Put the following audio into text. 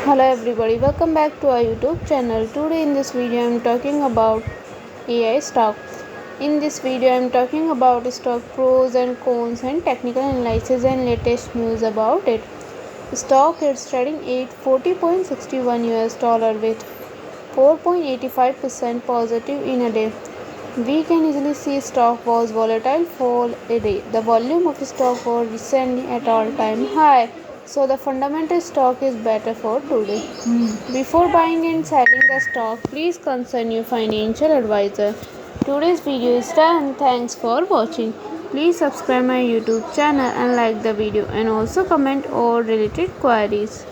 Hello everybody, welcome back to our YouTube channel. Today in this video I am talking about AI stock. In this video I am talking about stock pros and cons and technical analysis and latest news about it. Stock is trading at 40.61 US dollar with 4.85% positive in a day. We can easily see stock was volatile for a day. The volume of stock was recently at all-time high, so the fundamental stock is better for today. Before buying and selling the stock, please consult your financial advisor. Today's video is done. Thanks for watching. Please subscribe my YouTube channel and like the video, and also comment all related queries.